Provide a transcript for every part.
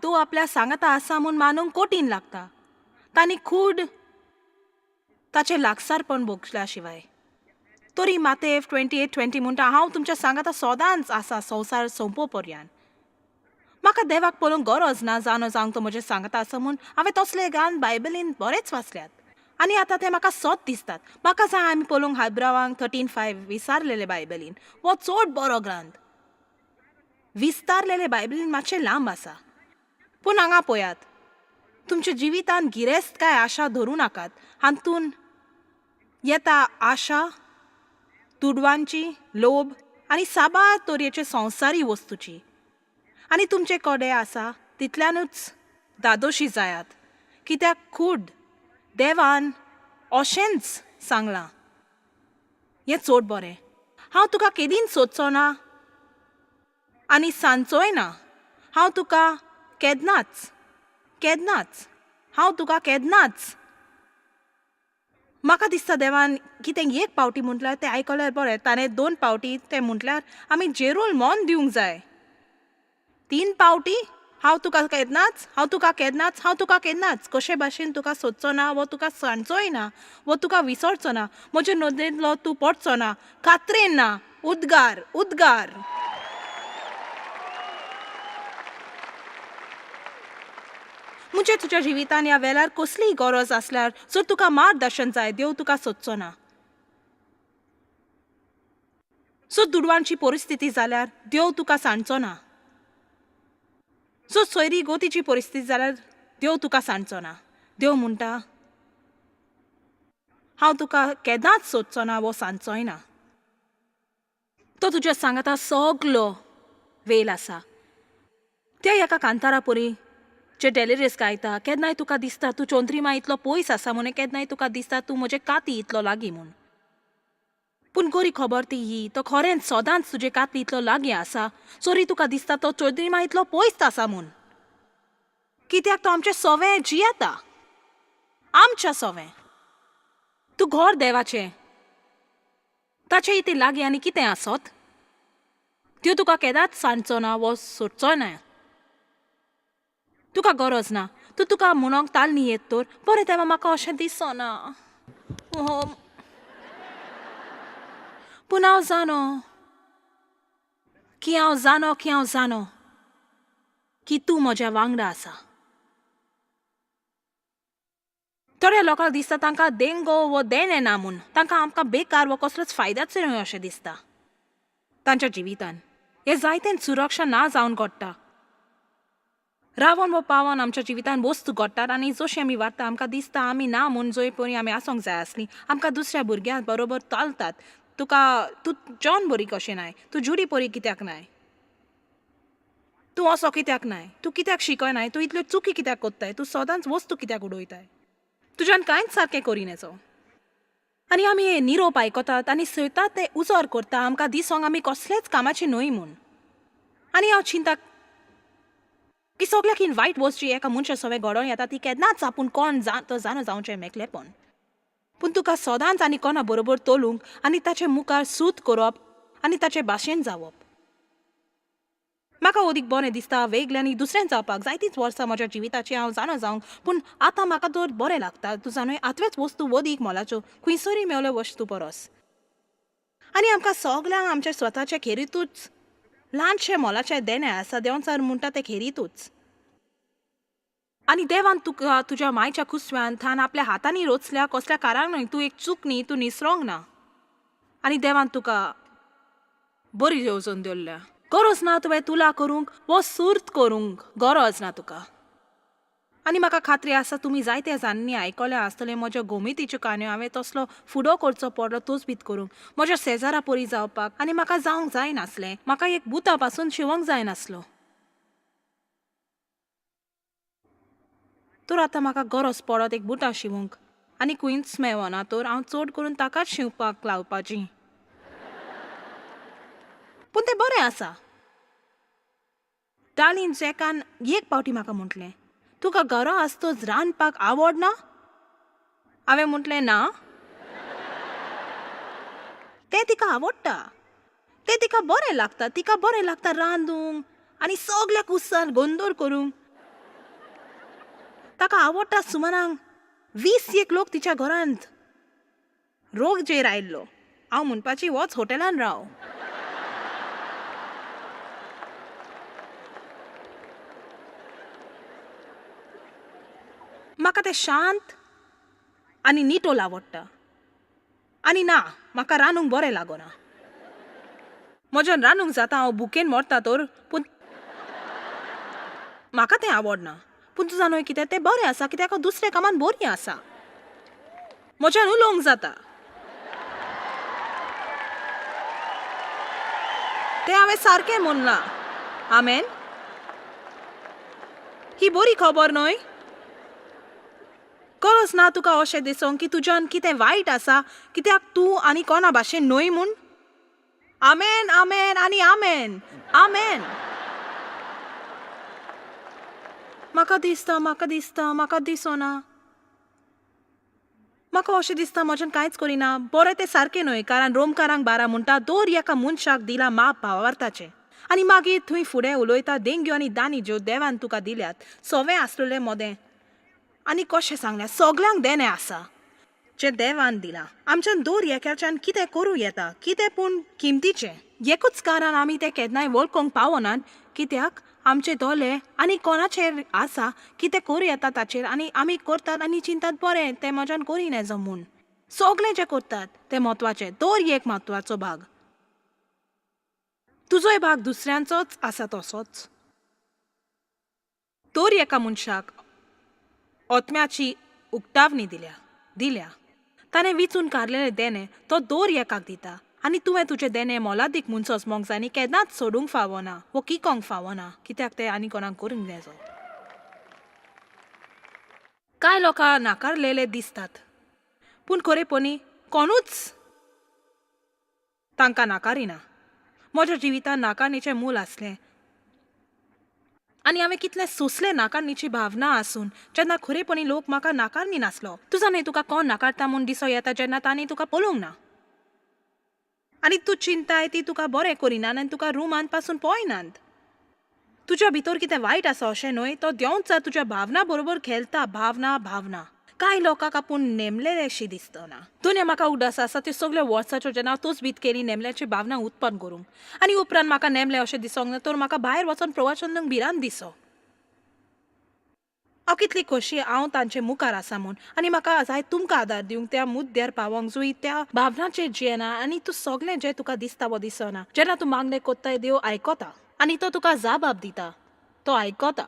दो आपल्या सांगता आसा म्हूण मानूंक कठीण लागता. तांणी खूड ताचे लागसारपण भोगल्या शिवाय. तरी मातेफ 28:20 म्हणटा, हांव तुमच्या सांगता सदांच आसा संवसार सोंपोपर्यंत. म्हाका देवाक पळोवंक गरज ना जाणो जावंक तो म्हजें सांगता आसा म्हूण हांवें तसले गान बायबलीन बरेच वाचल्यात. आनी आतां ते म्हाका सोत दिसतात. म्हाका जाय आमी पळोवंक हाब्रावांक 13:5 विचारलेले बायबलीन. वो चड बरो ग्रंथ. विस्तारलेले बायबलीन मातशें लांब आसा. पूण हांगा पळयात, तुमच्या जिवितांत गिरेस्त काय आशा धरूं नाकात. हातून येता आशा, तुडवांची, लोभ आनी साबार तरेचे संवसारी वस्तूची. आनी तुमचे कडेन आसा तितल्यानूच दादोशी जायात, कित्याक खूड देवान अशेंच सांगलां. हें चड बरें. हांव तुका केदीन सोदचो ना आनी सांचोय ना. हांव तुका केदनाच केदनाच हांव तुका केदनाच. म्हाका दिसता देवान कितें एक पावटी म्हटल्यार तें आयकल्यार बरें. ताणें 2 पावटी तें म्हटल्यार आमी जेरूल मोन दिवंक जाय. 3 पावटी हांव तुका केदनाच, हांव तुका केदनाच, हांव तुका केदनाच. कशे भाशेन तुका सोदचो ना वो तुका सांचोय ना वो तुका विसरचो ना. म्हजे नदरेंतलो तूं पडचो ना, कात्रेन ना. उद्गार उद्गार. म्हणजे तुज्या जिवितान ह्या वेळार कसलीय गरज आसल्यार जर तुका मार्गदर्शन जाय, देव तुका सोदचो ना. जर दुडवांची परिस्थिती जाल्यार देव तुका सांडचो ना. जर सोयरी गोतीची परिस्थिती जाल्यार देव तुका सांडचो ना. देव म्हणटा, हांव तुका केदांच सोदचो ना वो सांचोय ना. तो तुज्या सांगता सगलो वेल आसा. त्या एका कांतारा परी जे डेलिरियस गायता, केन्नाय तुका दिसता तूं चोंद्रिमा इतलो पयस आसा म्हूण, केन्नाय तुका दिसता तूं म्हजे काती इतलो लागीं म्हूण. पूण गोरी खबर ती ही, तो खरेंच सदांच तुजे काती इतलो लागीं आसा, चोरी तुका दिसता तो चोंद्रिमा इतलो पयस आसा म्हूण. कित्याक तो आमचें सोवें जियेता. आमच्या सोवें. तूं घर देवाचें. ताचे इतले लागीं आनी कितें आसत? त्यो तुका केदांच सांडचो ना वो सोडचो ना. तुका गरज ना. तूं तुका म्हणोंक तालनी येत तर, बरें देवा म्हाका अशें दिसना. पूण हांव जाणो की तूं म्हज्या वांगडा आसा. थोड्या लोकांक दिसता तांकां देंगो वो देणे ना म्हूण. तांकां आमकां बेकार वो कसलोच फायदाच न्हय अशें दिसता तांच्या जिवितान. हे जायतेन सुरक्षा ना जावन घडटा. रावण वो पावन आमच्या जिवितान वस्तू घडटात आनी जशी आमी वाडटा आमकां दिसता आमी ना म्हूण जंय परी आमी आसोंक जाय आसलीं. आमकां दुसऱ्या भुरग्यां बरोबर चलतात. तूं जॉन बरी कशें नाय, तूं जुडी परी कित्याक नाय, तूं असो कित्याक नाय, तूं कित्याक शिकयनाय, तूं इतल्यो चुकी कित्याक कोत्ताय, तूं सदांच वस्तू कित्याक उडयताय, तुज्यान कांयच सारकें करिनेचो. आनी आमी हे निरोप आयकतात आनी सयतात ते उजोर करता आमकां दिसोंक आमी कसलेच कामाची न्हय म्हूण. आनी हांव चिंता की सगळ्याकीन वायट वस्तू एका मनशा सवय घडोवन येता ती केन्नाच आपूण कोण जाणो जावचें मेकलेपण. पूण तुका सदांच आनी कोणा बरोबर तोलूंक आनी ताचे मुखार सूत करप आनी ताचे भाशेन जावप. म्हाका ओदीक बरें दिसता वेगळ्यांनी दुसरें जावपाक. जायतींच वर्सां म्हज्या जिविताची हांव जाणो जावंक. पूण आतां म्हाका तर बरें लागता. तूं जाणय आतव्याच वस्तू वदीक मोलाच्यो खंयसरी मेवल्यो वस्तू परस. आनी आमकां सगळ्यांक आमचे स्वताचे खेरीतूच ल्हानशे मोलाचे देणे आसा. देंवचार म्हणटा ते खेरीतूच. आनी देवान तुका तुज्या मायच्या कुसव्यान थान आपल्या हातांनी रोचल्या कसल्या कारांक न्हय. तूं एक चूक न्ही, तूं निसरोंग ना. आनी देवान तुका बरी येवजण दवरल्या. गरज ना तुवें तुला करूंक वो सुर्त करूंक गरज ना तुका. आनी म्हाका खात्री आसा तुमी जायत्या जाणांनी आयकल्या आसतलें म्हज्या गोमेतीच्यो काणयो. हांवें तसलो फुडो करचो पडलो तोच बीत करूंक म्हज्या शेजारा परी जावपाक. आनी म्हाका जावंक जाय नासलें. म्हाका एक बुता पासून शिवंक जाय नासलो. तर आतां म्हाका गरज पडत एक बुटां शिवूंक आनी खंयच मेवना तर हांव चड करून ताकाच शिवपाक लावपाची. पूण तें बरें आसा. डार्लिन जॅकान एक पावटी म्हाका म्हटलें, तुका घरा आसतोच रांदपाक आवडना? हांवें म्हटलें ना. तें तिका आवडटा. तें तिका बरें लागता. तिका बरें लागता रांदूंक आनी सगळ्याक उत्सार गोंदोर करूंक. ताका आवडटा सुमनाक 20 लोक तिच्या घरांत रोग जेर आयिल्लो. हांव म्हणपाची वच हॉटेलान राव. म्हाका तें शांत आनी निटोल आवडटा. आनी ना, म्हाका रांदूंक बरें लागना. म्हज्यान रांदूंक जाता, हांव भुकेन मरता तर, पूण म्हाका तें आवडना. पूण तूं जाणा कितें, तें बरें आसा कित्याक हांव दुसऱ्या कामान बरी आसा. म्हज्यान उलोवंक जाता. तें हांवें सारकें म्हणलां. आमेन. ही बरी खबर न्हय. गरज ना तुका अशें दिसोंक की तुज्यान कितें वायट आसा कित्याक तूं आनी कोणा भाशेन न्हय म्हूण. आमेन, आमेन आनी आमेन. आमेन. म्हाका दिसना. म्हाका अशें दिसता म्हज्यान कांयच करिना. बरें तें सारकें न्हय, कारण रोमकारांक 12 म्हणटा दर एका मनशाक दिला माप भावार्थाचें. आनी मागीर थंय फुडें उलयता देणग्यो आनी दानी ज्यो देवान तुका दिल्यात, सवें आसलेलें मोदें. आनी कशें सांगलें, सगल्यांक देणें आसा जें देवान दिलां. आमच्यान दर एकाच्यान कितें करूं येता, कितें पूण किमतीचें. एकूच कारण आमी तें केन्नाय वळखूंक पावनात, कित्याक आमचे दोळे आनी कोणाचेर आसा कितें करूं येता ताचेर, आनी आमी करतात आनी चिंतात बरें तें म्हज्यान करीन येजो म्हूण. सगळें जें करतात तें म्हत्वाचें. दर एक म्हत्वाचो भाग. तुजोय भाग दुसऱ्यांचोच आसा तसोच. दर एका मनशाक आत्म्याची उक्तावणी दिल्या. ताणें विचून काडलेलें देणें तो दर एकाक दिता. आनी तुवें तुजें देणें मोलादीक म्हूण समजूंक जाय आनी केन्नाच सोडूंक फावना वो किकोंक फावना, कित्याक तें आनी कोणाक करूंक जाय. कांय लोकां नाकारलेले दिसतात, पूण खरेपणी कोणूच तांकां नाकारिना. म्हज्या जिवितांत नाकारणीचें मूल आसलें आनी हांवें कितलें सोंसलें नाकारणीची भावना आसून जेन्ना खरेपणी लोक म्हाका नाकारनी नासलो. तूं जाणा तुका कोण नाकारता म्हूण दिसो येता जेन्ना तांणी तुका पळोवंक ना. आनी तूं चिंताय ती तुका बरें करिनात आनी तुका रुमान पासून पळयनात. तुज्या भितर कितें वायट आसा अशें न्हय, तो देंवच तुज्या भावना बरोबर खेळटा. भावना. कांय लोकांक आपूण नेमलेलेशी दिसतना. दुनिया म्हाका उगडास आसा त्यो सगळ्यो वर्साच्यो जेन्ना तूंच भित केली नेमल्याची भावना उत्पन्न करूंक. आनी उपरांत म्हाका नेमलें अशें दिसोंक ना तर म्हाका भायर वचून प्रवचन दिवंक भिरांत दिसो. हांव कितली खोशी हांव तांचे मुखार आसा म्हूण. आनी म्हाका जाय तुमकां आदार दिवंक त्या मुद्द्यार पावोंक जुंय त्या भावनाचेर जियेना आनी तूं सगळें जें तुका दिसता वो दिसना. जेन्ना तूं मागणें कोत्ताय देव आयकोता आनी तो तुका जाबाब दिता. तो आयकोता.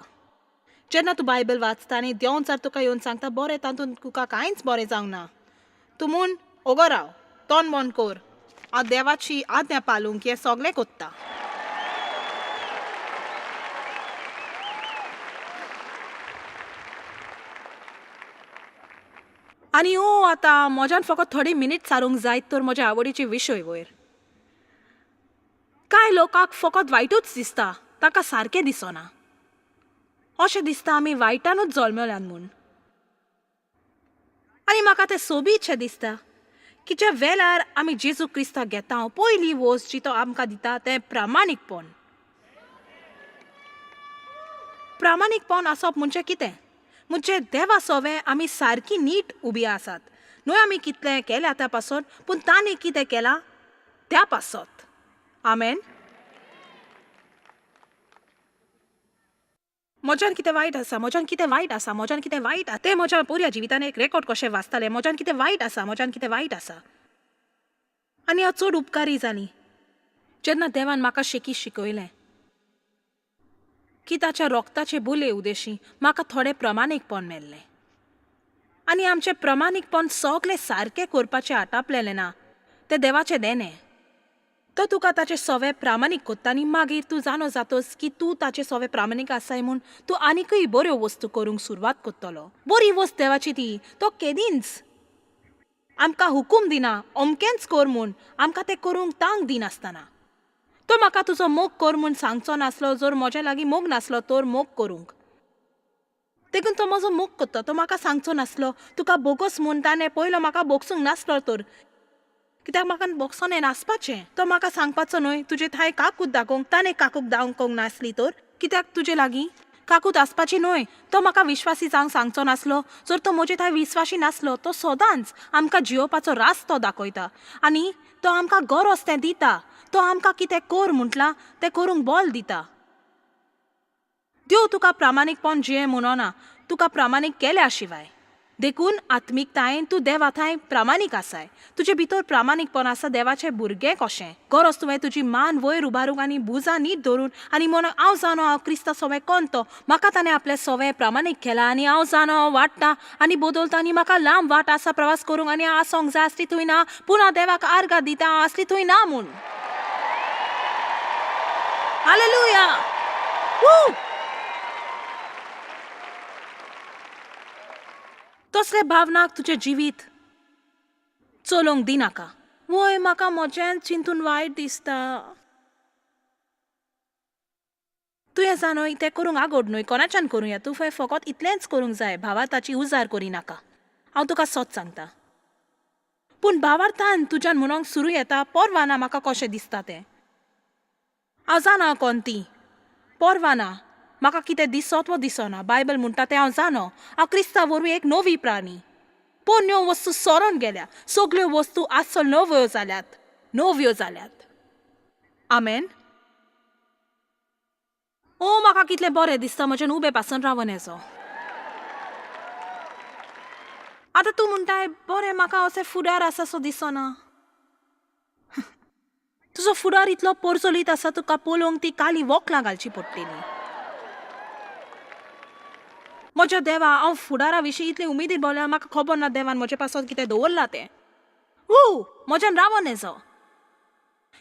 जेन्ना तूं बायबल वाचता आनी देंवन जर तुका येवन सांगता बरें तातूंत तुका कांयच बरें जावंक ना, तूं म्हूण ओगो राव, तोंड बंद कर, हांव देवाची आज्ञा पाळूंक हें सगळें कोत्ता. आनी आतां म्हज्यान फकत थोडी मिनीट सारूंक जायत तर म्हज्या आवडीचे विशय वयर. कांय लोकांक फकत वायटूच दिसता, ताका सारकें दिसना. अशें दिसता आमी वायटानूच जल्मल्यात म्हूण. आनी म्हाका तें सोबीतशें दिसता की जे वेळार आमी जेजू क्रिस्ताक घेता पयली वस्त जी तो आमकां दिता तें प्रामाणीकपण. प्रामाणीकपण आसप म्हणजे कितें? म्हणजे देवा सोवे आमी सारकी नीट उबी आसात. न्हय आमी कितलें केल्या त्या पासून, पूण ताणें कितें केलां त्या पासत. आमेन. म्हज्यान कितें वायट आसा तें म्हज्या पुऱ्या जिवितान एक रेकॉर्ड कशें वाचतालें. म्हज्यान कितें वायट आसा आनी हांव चड उपकारी जाली जेन्ना देवान म्हाका शिकयलें की ताच्या रोगताचे बुले उदेशी म्हाका थोडें प्रमाणीकपण मेळ्ळें. आनी आमचें प्रमाणीकपण सगळें सारकें करपाचें आटापलेलें ना, तें देवाचें देणें. तो तुका ताचे सवे प्रामाणीक कोत्ता आनी मागीर तूं जाणो जातोस की तूं ताचे सवे प्रामाणीक आसाय म्हूण तूं आनीकय बऱ्यो वस्तू करूंक सुरवात कोत्तलो. बरी वस्त देवाची ती, तो केदींच आमकां हुकूम दिना अमकेंच कर म्हूण, आमकां तें करूंक तांक दिनासतना. तो म्हाका तुजो मोग कर म्हूण सांगचो नासलो. जर म्हज्या लागीं मोग नासलो तर मोग करूंक. देखून तो म्हजो मोग कोत्ता. तो म्हाका सांगचो नासलो तुका बोगस म्हूण ताणें पयलो म्हाका बोगसूंक नासलो तर, कित्याक म्हाका बोगसोन हें नासपाचें. तो म्हाका सांगपाचो न्हय तुजे थाय काकूत दाखोवंक ताणें काकूक दाखोवंक नासली तर, कित्याक तुजे लागीं काकूत आसपाची न्हय, तो म्हाका विश्वासी जावंक सांगचो नासलो. जर तो म्हजे थंय विश्वासी नासलो, तो सदांच आमकां जियोवपाचो रास्तो दाखयता आनी तो आमकां गरज तें दिता. तो आमकां कितें कर म्हटलां तें करूंक बल दिता. देव तुका प्रामाणीकपण जिये म्हणना, तुका प्रामाणीक केल्या शिवाय. देखून आत्मीकतायेन तूं देवा थंय प्रामाणीक आसाय. तुजे भितर प्रामाणीकपण आसा देवाचें भुरगें कशें. गरज तुवें तुजी मान वयर उबारूंक आनी भुजां नीट धरून आनी म्हणून हांव जाणो हांव क्रिस्ता सवें कोणतो. म्हाका ताणें आपलें सवें प्रामाणीक केलां आनी हांव जाणो हांव वाडटां आनी बदलता आनी म्हाका लांब वाट आसा प्रवास करूंक आनी हांव आसोंक जाय आसली थंय ना. पूण हांव देवाक आर्गां दिता हांव आसली थंय ना म्हूण. हालेलुया. तसले भावनाक तुजें जिवीत चलोवंक दिनाका. वय म्हाका म्हजें चिंतून वायट दिसता. तुवें जाणो तें करूंक आगोड न्हय, कोणाच्यान करूया. तुवें फकत इतलेंच करूंक जाय, भावार्थाची उजार करिनाका. हांव तुका सत सांगता. पूण भावार्थान तुज्यान म्हणोंक सुरू येता, परवा ना म्हाका कशें दिसता तें. हांव जाणा कोण ती. परवा ना म्हाका कितें दिसत वा दिसना. बायबल म्हणटा तें हांव जाणो. हांव क्रिस्ता वरवीं एक नवी प्राणी. पोरण्यो वस्तू सोरोन गेल्या, सगल्यो वस्तू आसल नव्यो जाल्यात. आमेन. म्हाका कितलें बरें दिसता म्हजें उबे पासून रावन येजो. आतां तूं म्हणटाय बरें म्हाका असो फुडार आसा सो दिसना. तुजो फुडार इतलो पोरचोलीत आसा, तुका पळोवंक ती काली वखलां घालची पडटलीं. म्हज्या देवा, हांव फुडारा विशीं इतली उमेदीर बोल्ल्यार म्हाका खबर ना देवान म्हजे पासत कितें दवरलां तें. म्हज्यान रावन येजो.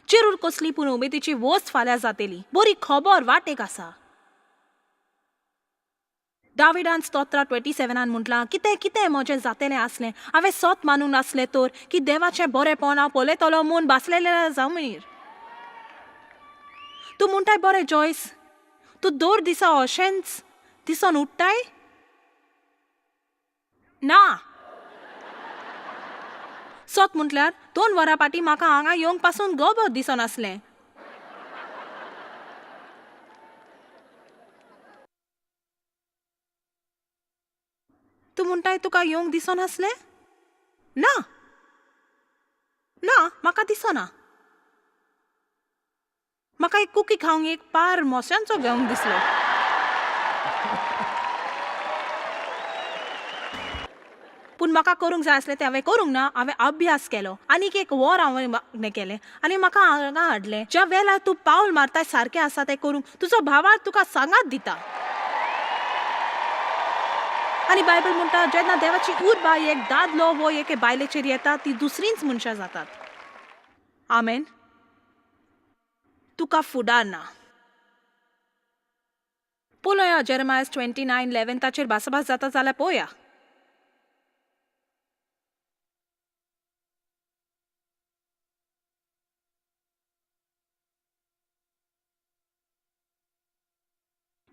चिरूर कसली पूण उमेदीची वस्त फाल्यां जातली. बरी खबर वाटेक आसा. दाविदान स्तोत्र 27 म्हटलां, कितें कितें म्हजें जातलें आसलें, हांवें सत मानून आसलें तर की देवाचें बरेंपण हांव पळयतलो म्हूण भासलेलें जावंर. तूं म्हणटाय बरें जॉयस, तूं दर दिसा अशेंच दिसन उठटाय? ना. सत म्हटल्यार 2 वरां फाटीं म्हाका हांगा येवंक पासून गबत दिसनासलें. तूं म्हणटाय तुका येवंक दिसनासलें? ना ना म्हाका दिसना. म्हाका एक कुकी खावंक एक पार मोस्यांचो घेवंक दिसलो. पूण म्हाका करूंक जाय आसलें तें हांवें करूंक ना. हांवें अभ्यास केलो. आनीक एक वर हांवें केलें आनी म्हाका हांगा हाडलें. ज्या वेळार तूं पावल मारताय सारकें आसा तें करूंक, तुजो भावार्थ तुका सांगात दिता. आनी बायबल म्हणटा जेन्ना देवाची उर्बा एक दादलो वो एके बायलेचेर येता, ती दुसरींच मनशां जातात. आमेन. तुका फुडार ना. पळोवया जेरेमाया 29:11 ताचेर भासाभास जाता जाल्यार पळोवया.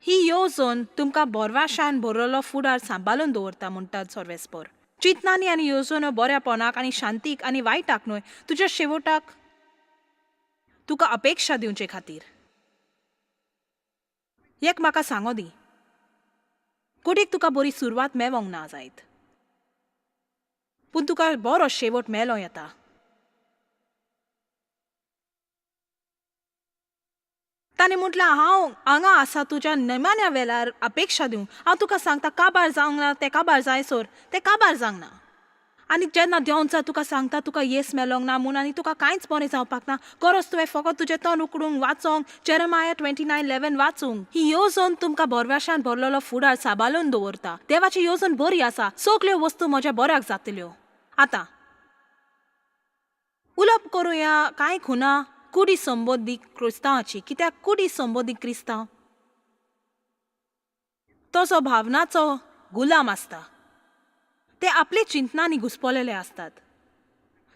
ही येवजण तुमकां बोरवाशान भरलेलो फुडार सांबाळून दवरता म्हणटात सर्वेस्पर. चिंतनांनी आनी येवजण्यो बऱ्यापणाक आनी शांतीक आनी वायटाक न्हय, तुज्या शेवटाक तुका अपेक्षा दिवचे खातीर. एक म्हाका सांगो दी, कुडीक तुका बरी सुरवात मेळोंक ना जायत, पूण तुका बरो शेवट मेळो येता. ताणें म्हटलां हांव हांगा आसा तुज्या नेमान्या वेळार अपेक्षा दिवंक. हांव तुका सांगता काबार जावंक ना तें काबार जायसर तें काबार जावंक ना. आनी जेन्ना देंवचा तुका सांगता तुका येस मेळोंक ना म्हूण आनी तुका कांयच बरें जावपाक ना, गरज तुवें फकत तुजें तोंड उकडूंक वाचोंक जेरेमाया 29:11 वाचूंक. ही येवजण तुमकां बोरव्याशान भरलेलो फुडार सांबाळून दवरता. देवाची येवजण बरी आसा. सगल्यो वस्तू म्हज्या बऱ्याक जातल्यो. आतां उलोवप करुया कांय खुना कुडी संबंदीत क्रिस्तांवाची. कित्याक कुडी संबंदीत क्रिस्तांव तो जो भावनाचो गुलाम आसता. ते आपले चिंतनांनी घुस्पलेले असतात.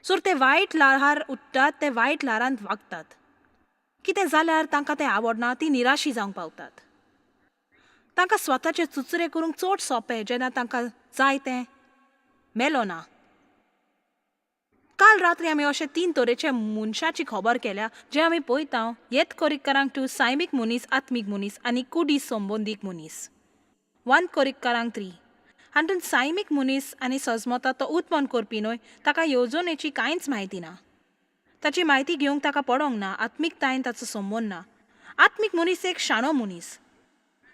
सर ते वायट ल्हार उठतात, ते वायट ल्हारांत वागतात. कितें जाल्यार तांकां तें आवडना, ती निराशी जावंक पावतात. तांकां स्वताचे चुचरे करूंक चड सोंपें जेन्ना तांकां जाय तें मेलो ना. काल रात्री आमी अशे 3 तरेचे मनशाची खबर केल्या जे आमी पळयता. येत कोरिकारांक 2 सायमीक मनीस, आत्मीक मनीस आनी कुडी संबंदीक मनीस. 1 कोरिकारांक 3. हातून सायमीक मनीस आनी सजमता तो उत्पन्न करपी न्हय, ताका येवजणेची कांयच म्हायती ना. ताची म्हायती घेवंक ताका पडोंक ना. आत्मीकतायेन ताचो संबंद ना. आत्मीक मनीस एक शाणो मनीस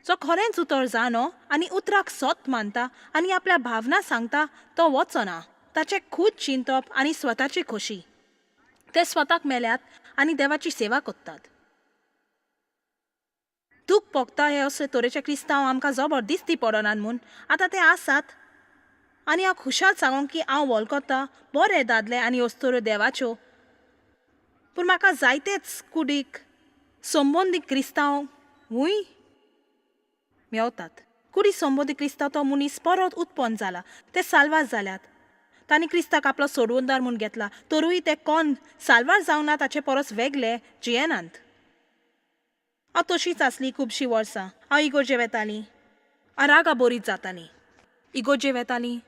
जो खरेंच उतर जाणो आनी उतराक सत मानता आनी आपल्या भावना सांगता तो वचना. ताचे खूद चिंतप आनी स्वताची खोशी. ते स्वताक मेल्यात आनी देवाची सेवा कोत्तात. दूख भोगता हे अशे तरेचे क्रिस्तांव आमकां जबरदिस्ती पडनात म्हूण आतां ते आसात. आनी हांव खुशाल सांगूंक की हांव वळखता बरे दादले आनी अस्तोऱ्यो देवाच्यो. पूण म्हाका जायतेच कुडीक संबंदीक क्रिस्तांव हूंय मेवतात. कुडी संबंदीक क्रिस्तांव तो मनीस परत उत्पन्न जाला. ते साल्वार जाल्यात. तांणी क्रिस्ताक आपलो सोडवणदार म्हूण घेतला. तरूय ते कोण साल्वार जावं ना ताचे परस वेगळे जियेनात. हांव तशीच आसली खुबशीं वर्सां. हांव इगोर्जे वेतालीं. रागा बोरीत जातालीं. इगोर्जे वेतालीं.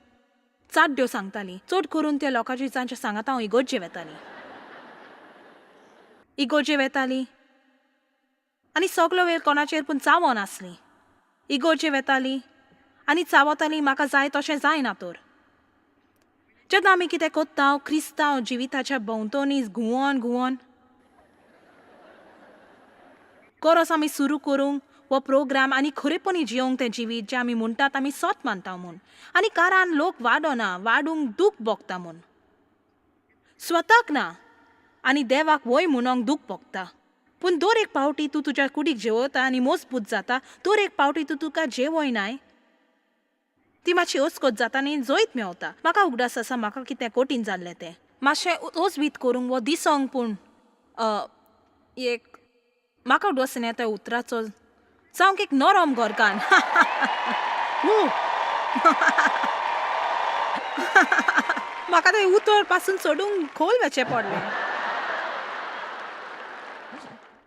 चाड्ड्यो सांगतालीं. चड करून त्या लोकांची जांच्या सांगात हांव इगोर्जे वेतालीं. इगोर्जे वेतालीं आनी सगलो वेळ कोणाचेर पूण चावोन आसलीं. इगोर्जे वेतालीं आनी चावतालीं म्हाका जाय तशें जायना तर. जेन्ना आमी कितें कोत्ता क्रिस्तांव जिविताच्या भोंवतणी घुंवोन गरज आमी सुरू करूंक हो प्रोग्राम आनी खरेपणी जियोंक तें जिवीत जें आमी म्हणटात आमी सत मानता म्हूण. आनी कारण लोक वाडना, वाडूंक दूख भोगता म्हूण. स्वताक ना आनी देवाक वय म्हणूंक दूख भोगता. पूण दर एक पावटी तूं तुज्या कुडीक जेवता आनी मजबूत जाता, दर एक पावटी तूं तुका जेवय नाय ती मातशी अस्कोत जाता आनी जैत मेवता. म्हाका उगडास आसा म्हाका कितें कठीण जाल्लें तें मातशें ओसवीत करूंक वो दिसोंक. पूण एक म्हाका उगडास येता उतराचो जावंक एक नरम गोरकान. म्हाका तें उतर पासून सोडूंक खोल वचचें पडलें.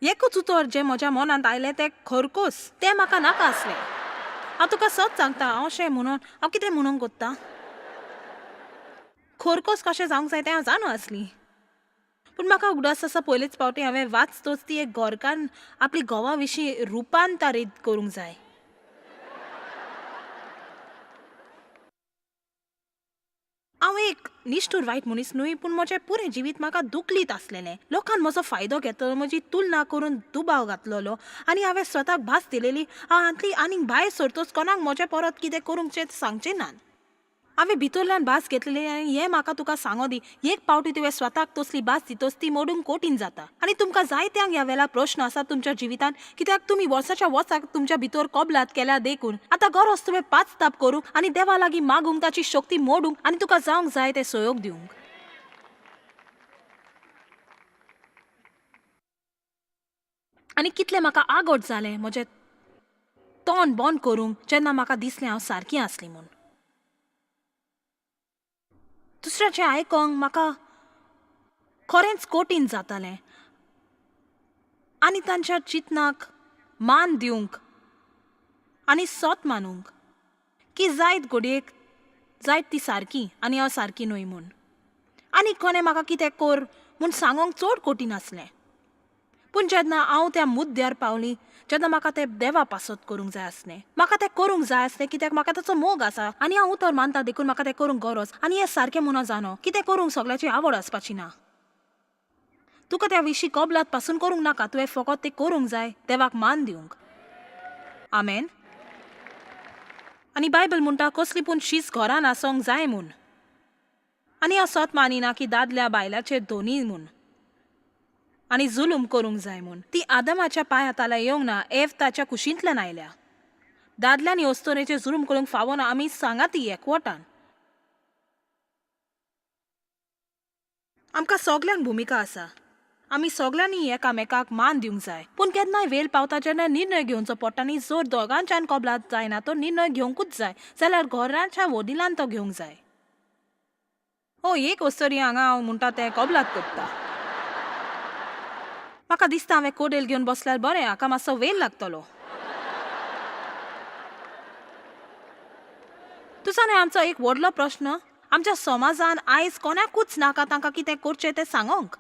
एकूच उतर जें म्हज्या मनांत आयलें तें खरकोस. तें म्हाका नाका आसलें. हांव तुका सत सांगता हांव अशें म्हणून हांव कितें म्हणूंक कोत्ता. खरकोस कशें जावंक जाय तें हांव जाणा आसलीं. पूण म्हाका उगडास आसा पयलेच पावटी हांवें वाचतोच ती एक गोरकान आपली घोवा विशीं रुपांतरीत करूंक जाय. हांव एक निश्ठूर वायट मनीस न्हय, पूण म्हजें पुरें जिवीत म्हाका दुखलीत आसलेलें. लोकांन म्हजो फायदो घेतलो, म्हजी तुलना करून दुबाव घातलेलो आनी हांवें स्वताक भास दिलेली हांव हातली आनीक भायर सरतोच कोणाक म्हजें परत कितें करूंकचें सांगचें ना. हांवें भितरल्यान भास घेतलेली आनी हें म्हाका तुका सांगो दी. एक पावटी तुवें स्वताक तसली भास दितोच ती मोडूंक कठीण जाता. आनी तुमकां जायत्यांक ह्या वेळार प्रश्न आसात तुमच्या जिवितांत कित्याक तुमी वर्साच्या वर्साक तुमच्या भितर कबलात केल्या देखून आतां गरज तुवें पाचताप करूंक आनी देवा लागीं मागूंक ताची शक्ती मोडूंक आनी तुका जावंक जाय ते सहयोग दिवंक. आनी कितलें म्हाका आगोट जालें म्हजें तोंड बंद करूंक जेन्ना म्हाका दिसलें हांव सारकी आसली म्हूण. दुसऱ्याचें आयकोंक म्हाका खरेंच कठीण जातालें आनी तांच्या चिंतनाक मान दिवंक आनी सत मानूंक की जायत घडयेक जायत ती सारकी आनी हांव सारकी न्हय म्हूण. आनी कोणें म्हाका कितें कर म्हूण सांगोंक चड कठीण आसलें. पूण जेन्ना हांव त्या मुद्द्यार पावली जेन्ना म्हाका तें देवा पासत करूंक जाय आसलें, म्हाका तें करूंक जाय आसलें कित्याक म्हाका ताचो मोग आसा आनी हांव उतर मानता देखून म्हाका तें करूंक गरज. आनी हें सारकें म्हणून जाणो कितें करूंक सगळ्याची आवड आसपाची ना. तुका त्या विशीं कबलात पासून करूंक नाका. तुवें फकत तें करूंक जाय देवाक मान दिवंक. आमेन. आनी बायबल म्हणटा कसली पूण शीज घरान आसोंक जाय म्हूण. आनी हांव सत मानिना की दादल्या बायलाचेर दोनी म्हूण आनी जुलूम करूंक जाय म्हूण. ती आदमाच्या पांयाताला येवंक ना, एव ताच्या कुशींतल्यान आयल्या. दादल्यांनी अस्तोरेचेर जुलूम करूंक फावो ना. आमी सांगाती एकवटान. आमकां सगल्यांक भुमिका आसा. आमी सगल्यांनी एकामेकाक मान दिवंक जाय. पूण केन्नाय वेळ पावता जेन्ना निर्णय घेवचो पडटा न्ही, जर दोगांच्यान कबलात जायना तर निर्णय घेवंकूच जाय जाल्यार घराच्या वडिलांन तो घेवंक जाय. एक अस्तोरी हांगा हांव म्हणटा तें कबलात करता. म्हाका दिसता हांवें कोडेल घेवन बसल्यार बरें, हाका मातसो वेळ लागतलो. तुसांनी आमचो एक व्हडलो प्रश्न आमच्या समाजान आयज कोणाकूच नाका तांकां कितें करचें तें सांगोंक.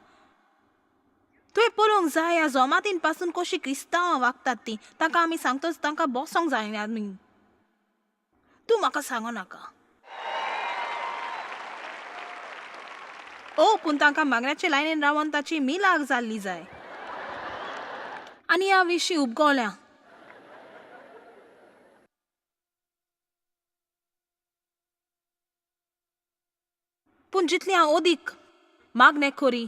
तुवें पळोवंक जाय ह्या जमातीन पासून कशी क्रिस्तांवां वागतात ती. तांकां आमी सांगतच तांकां बसोंक जायना आमी. तूं म्हाका सांगो नाका. पूण तांकां मागण्याचे लायनीन रावन ताची मिलाग जाल्ली जाय. आनी ह्या विशीं उपगोवल्या. पूण जितली हांव ओदीक मागणेखोरी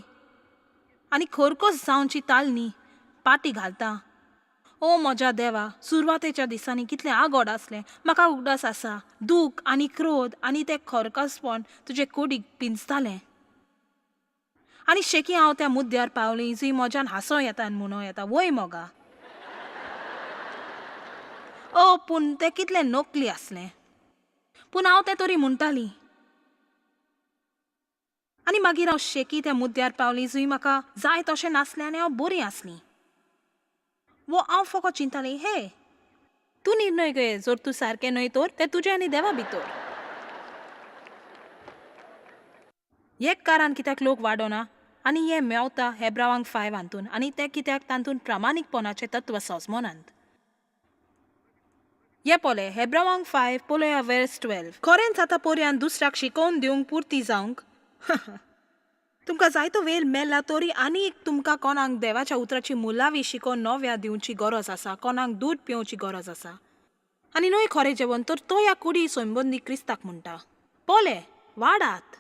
आनी खरकोच जावची तालनी पाटी घालता. म्हज्या देवा, सुरवातेच्या दिसांनी कितलें आगोड आसलें. म्हाका उगडास आसा. दूख आनी क्रोध आनी तें खरकसपण तुजे कुडीक पिंजतालें. आनी शेकी हांव त्या मुद्द्यार पावलीं जंय म्हज्यान हांसो येता आनी म्हणो येता, वय मोगा. पूण तें कितलें नकली आसलें. पूण हांव तें तरी म्हणटालीं. आनी मागीर हांव शेकी त्या मुद्द्यार पावलीं जंय म्हाका जाय तशें नासलें आनी हांव बरी आसलीं. हांव फकत चिंतालें, तूं निर्णय घे. जर तूं सारकें न्हय तर तें तुजें आनी देवा भितर. एक कारण कित्याक लोक वाडोना आनी हें मेवता हेब्रावांक 5 हातून, आनी तें कित्याक तातूंत प्रामाणीकपणाचें तत्व सजमोनांत. हे पळय, हेब्रावांक 5 पळोवया वर्स 12. खरेंच आतां पर्यान दुसऱ्याक शिकोवन दिवंक पुर्ती जावंक तुमकां जायतो वेळ मेळ्ळा तरी आनीक तुमकां कोणाक देवाच्या उतराची मुलावी शिकोवन नव्या दिवची गरज आसा. कोणाक दूध पिवची गरज आसा. आनी न्हय खरें जेवण तर तो ह्या कुडी संबंदी क्रिस्ताक म्हणटा. पळय, वाडात.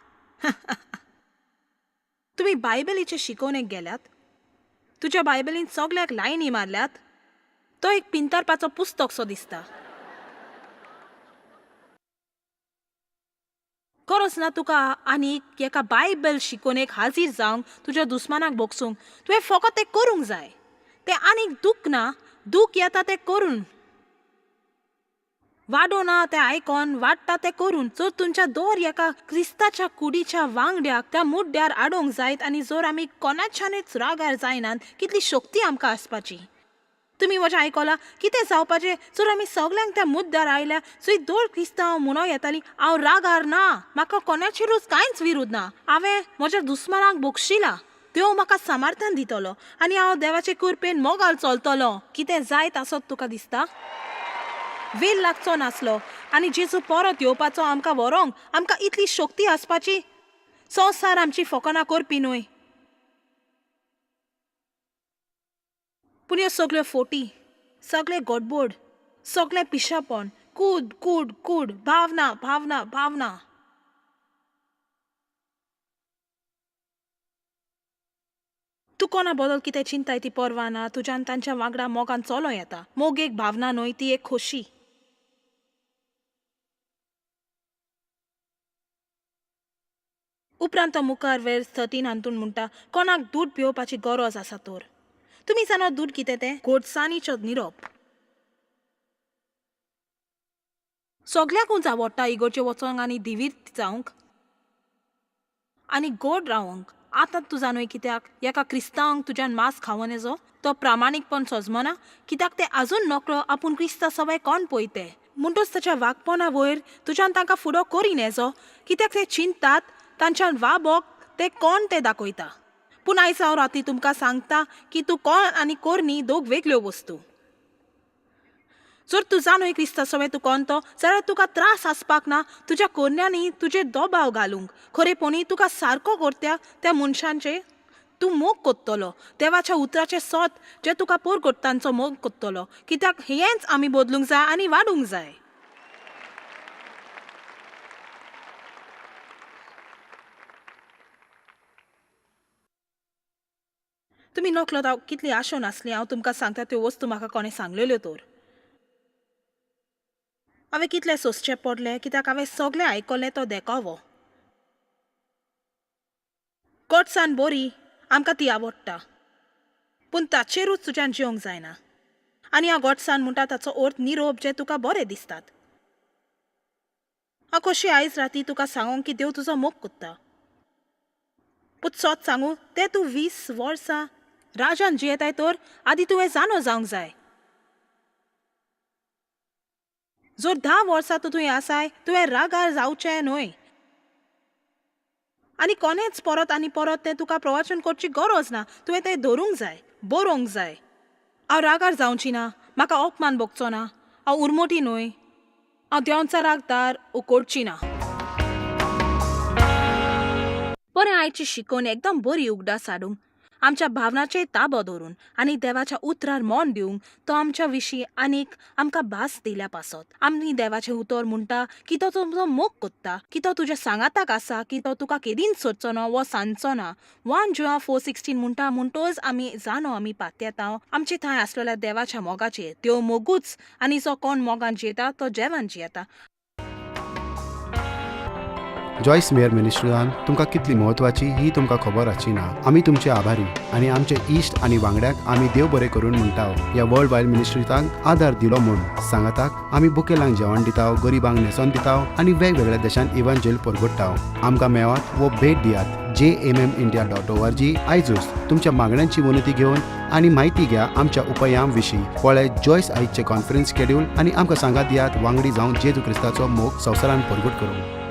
तुमी बायबलीचे शिकोवणेक गेल्यात. तुज्या बायबलीन सगल्याक लायनी मारल्यात. तो एक पिंतारपाचो पुस्तक सो दिसता. खरोच ना तुका आनीक एका बायबल शिकोवणेक हाजीर जावंक तुज्या दुस्मानाक बोगसूंक तुवें फकत तें करूंक जाय. तें आनीक दूख ना. दूख येता तें करून. वाडोना तें आयकोन, वाडटा तें करून. जर तुमच्या दर एका क्रिस्ताच्या कुडीच्या वांगड्याक त्या मुड्ड्यार आडोवंक जायत आनी जर आमी कोणाच्यानच रागार जायनात, कितली शक्ती आमकां आसपाची. तुमी म्हजें आयकलां कितें जावपाचें जर आमी सगल्यांक त्या मुद्द्यार आयल्या जंय दर क्रिस्तांव म्हणो येताली, हांव रागार ना, म्हाका कोणाचेरूच कांयच विरोध ना, हांवें म्हज्या दुस्मानाक बोगशिलां, देव म्हाका सामर्थ्यान दितलो आनी हांव देवाचे कृपेन मोगाल चलतलों. कितें जायत आसत तुका दिसता? वेळ लागचो नासलो आनी जेजू परत येवपाचो आमकां व्हरोंक आमकां इतली शक्ती आसपाची. संवसार आमची फकाणां करपी न्हय. पूण ह्यो सगल्यो फोटी, सगळे गडबड, सगळें पिशापण, कूड कूड कूड, भावना भावना भावना. तूं कोणा बदल कितें चिंताय ती परवा ना. तुज्यान तांच्या वांगडा मोगान चलो येता. मोग एक भावना न्हय, ती एक खोशी. उपरांत मुखार वर्स 13 हातून म्हणटा, कोणाक दूध पिवपाची गरज आसा तर. तुमी जाणा दूध कितें तें? घोटसाणीचो निरोप. सगल्याकूच आवडटा इगोर्जे वचोंक आनी दिवीर जावंक आनी गोड रावंक. आतां तूं जाणय कित्याक एका क्रिस्तांवांक तुज्यान मांस खावं येजो तो प्रामाणीकपण सजमना. कित्याक तें आजून नकळो आपूण क्रिस्ता सवय कोण पळयते. म्हणटच ताच्या वागपणा वयर तुज्यान तांकां फुडो करीन येजो. कित्याक ते चिंतात तांच्यान वाबोक ते कोण तें दाखयता. पूण आयज हांव राती तुमकां सांगता की तूं कोण आनी कोरणी दोग वेगळ्यो वस्तू. जर तूं जाणय क्रिस्ता सवय तूं कोण तो, जाल्यार तुका त्रास आसपाक ना तुज्या कोरण्यांनी तुजेर दबाव घालूंक. खरेपणी तुका सारको करत्या त्या मनशांचे तूं मोग कोत्तलो. देवाच्या उतराचे सोत जे तुका परगट तांचो मोग कोत्तलो. कित्याक हेंच आमी बदलूंक जाय आनी वाडूंक जाय. तुमी नकळत हांव कितली आशो नासली हांव तुमकां सांगता त्यो वस्तू म्हाका कोणें सांगलेल्यो तर. हांवें कितलें सोंसचें पडलें कित्याक हांवें सगळें आयकलें तो देखावो. कोटसान बरी आमकां ती आवडटा. पूण ताचेरूच तुज्यान जिवंक जायना. आनी हांव गोडसाण म्हणटा ताचो अर्थ निरोप जे तुका बरें दिसतात. हांव कशी आयज राती तुका सांगोंक की देव तुजो मोग कोत्ता. पूण सोत सांगू तें तूं 20 वर्सां राजान जियेताय तर आदी तुवें जाणो जावंक जाय. जर 10 वर्सां तूं थंय आसाय तुवें रागार जावचें न्हय. आनी कोणेच परत आनी परत तें तुका प्रवचन करची गरज ना. तुवें तें धरूंक जाय, बरोवंक जाय. हांव रागार जावची ना, म्हाका अपमान भोगचो ना, हांव उर्मोटी न्हय, हांव देंवचा रागदार उकोडची ना. बरें आयची शिकोवन एकदम बरी उगडास हाडूंक, आमच्या भावनाचेर ताबो दवरून आनी देवाच्या उतरार मन दिवंक तो आमच्या विशीं आनीक आमकां भास दिल्या पासत. आमी देवाचें उतर म्हणटा की तो तुमचो मोग कोत्ता, की तो तुज्या सांगाताक आसा, की तो तुका केदींच सोदचो ना वो सांगचो ना. 1 John 4:16 म्हणटा म्हणटोच आमी जाणो आमी पातयेता आमचे थंय आसलेल्या देवाच्या मोगाचेर. त्यो मोगूच आनी जो कोण मोगान जियेता तो जेवण जियेता. जॉयस मेयर मिनिस्ट्रीजान तुमकां कितली म्हत्वाची ही तुमकां खबर आसची ना. आमी तुमचे आभारी आनी आमचे इश्ट आनी वांगड्याक आमी देव बरें करून म्हणटा. ह्या वर्ल्ड वायड मिनिस्ट्रीजांक आदार दिलो म्हूण सांगाताक आमी बुकेलांक जेवण दिता, गरिबांक न्हेसोन दिता आनी वेगवेगळ्या देशांत इव्हँजल परगट्टा. आमकां मेळात वो भेट दियात jmmindia.org. आयजूच तुमच्या मागण्यांची वनती घेवन आनी म्हायती घ्या आमच्या उपायां विशीं. पळय जॉयस आयजचे कॉन्फरन्स शेड्यूल आनी आमकां सांगात दियात वांगडी जावन जेजू क्रिस्ताचो मोग संवसारान परगट करूंक.